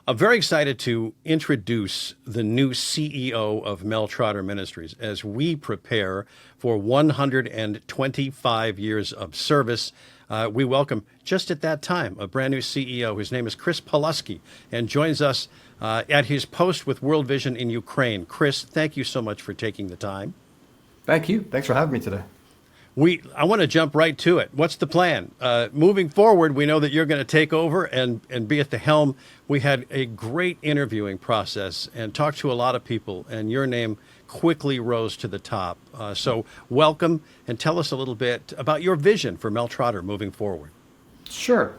I'm very excited to introduce the new CEO of Mel Trotter Ministries as we prepare for 125 years of service. We welcome, just at that time, a brand new CEO. His name is Chris Palusky and joins us at his post with World Vision in Ukraine. Chris, thank you so much for taking the time. Thank you. Thanks for having me today. I want to jump right to it. What's the plan? Moving forward, we know that you're going to take over and be at the helm. We had a great interviewing process and talked to a lot of people, and your name quickly rose to the top. So welcome, and tell us a little bit about your vision for Mel Trotter moving forward. Sure.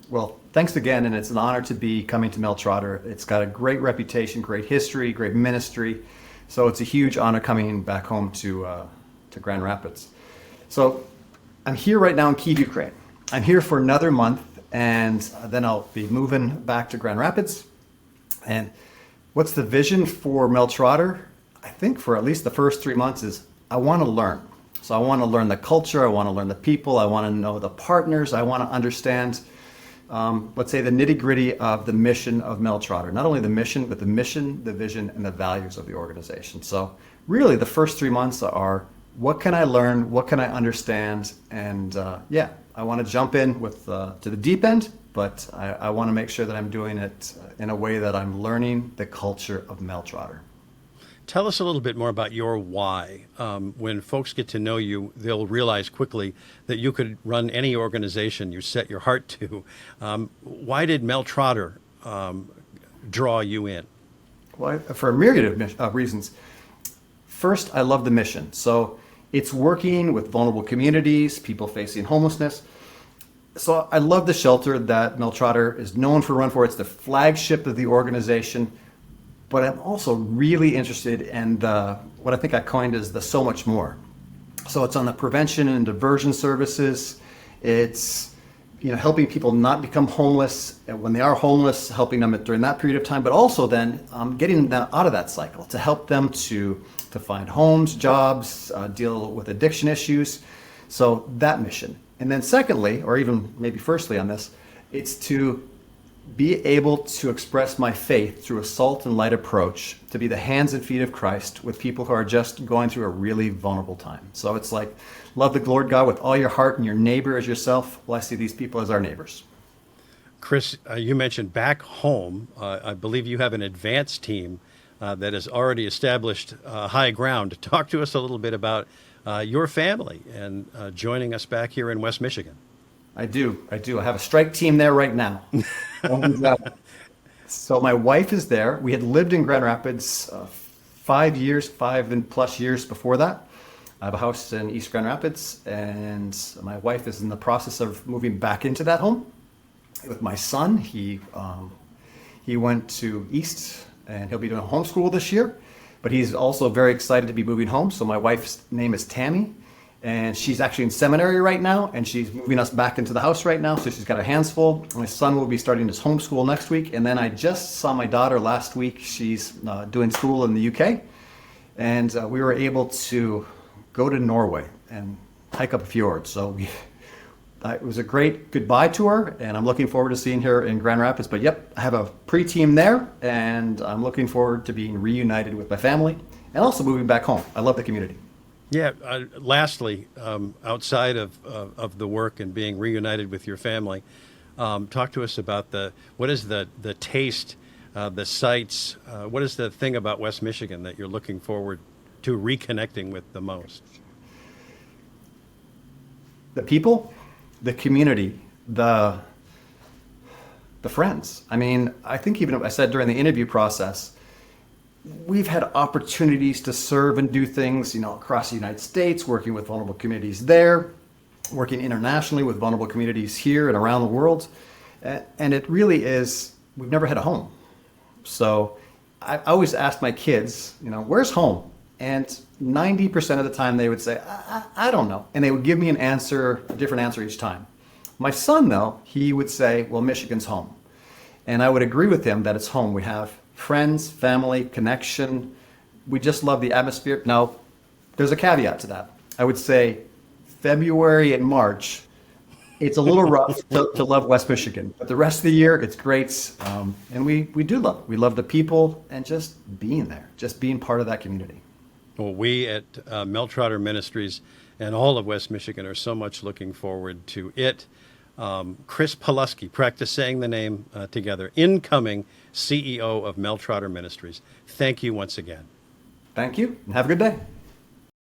Well, thanks again, and it's an honor to be coming to Mel Trotter. It's got a great reputation, great history, great ministry. So it's a huge honor coming back home to Grand Rapids. So I'm here right now in Kyiv, Ukraine. I'm here for another month, and then I'll be moving back to Grand Rapids. And what's the vision for Mel Trotter? I think for at least the first 3 months is I want to learn. So I want to learn the culture, I want to learn the people, I want to know the partners, I want to understand, let's say, the nitty-gritty of the mission of Mel Trotter. Not only the mission, but the mission, the vision, and the values of the organization. So really the first 3 months are, what can I learn? What can I understand? And I want to jump in to the deep end, but I want to make sure that I'm doing it in a way that I'm learning the culture of Mel Trotter. Tell us a little bit more about your why. When folks get to know you, they'll realize quickly that you could run any organization you set your heart to. Why did Mel Trotter draw you in? Well, for a myriad of reasons. First, I love the mission. So it's working with vulnerable communities, people facing homelessness. So I love the shelter that Mel Trotter is known for, run for. It's the flagship of the organization. But I'm also really interested in what I think I coined as the so much more. So it's on the prevention and diversion services. It's helping people not become homeless, and when they are homeless, helping them during that period of time, but also then getting them out of that cycle to help them to find homes, jobs, deal with addiction issues. So that mission. And then secondly, or even maybe firstly on this, it's to be able to express my faith through a salt and light approach, to be the hands and feet of Christ with people who are just going through a really vulnerable time. So it's like, love the Lord God with all your heart and your neighbor as yourself. Well, I see these people as our neighbors. Chris, you mentioned back home. I believe you have an advanced team that has already established high ground. Talk to us a little bit about your family and joining us back here in West Michigan. I do. I have a strike team there right now. So my wife is there. We had lived in Grand Rapids 5 and plus years before that. I have a house in East Grand Rapids, and my wife is in the process of moving back into that home with my son. He went to East, and he'll be doing homeschool this year, but he's also very excited to be moving home. So my wife's name is Tammy, and she's actually in seminary right now, and she's moving us back into the house right now. So she's got her hands full. My son will be starting his homeschool next week. And then I just saw my daughter last week. She's doing school in the UK. And we were able to go to Norway and hike up a fjord. So it was a great goodbye to her, and I'm looking forward to seeing her in Grand Rapids. But yep, I have a pre-team there, and I'm looking forward to being reunited with my family and also moving back home. I love the community. Yeah. Lastly, outside of the work and being reunited with your family, talk to us about what is the taste, the sights. What is the thing about West Michigan that you're looking forward to reconnecting with the most? The people, the community, the friends. I mean, I think even I said during the interview process, we've had opportunities to serve and do things, across the United States, working with vulnerable communities there, working internationally with vulnerable communities here and around the world. And it really is, we've never had a home. So I always ask my kids, where's home? And 90% of the time they would say, I don't know. And they would give me a different answer each time. My son, though, he would say, well, Michigan's home. And I would agree with him that it's home. We have friends, family, connection. We just love the atmosphere. Now, there's a caveat to that. I would say February and March, It's a little rough to love West Michigan, but the rest of the year it's great. And we do love it. We love the people and just being there, just being part of that community. Well, we at Mel Trotter Ministries and all of West Michigan are so much looking forward to it. Chris Palusky, practice saying the name together, incoming CEO of Mel Trotter Ministries. Thank you once again. Thank you and have a good day.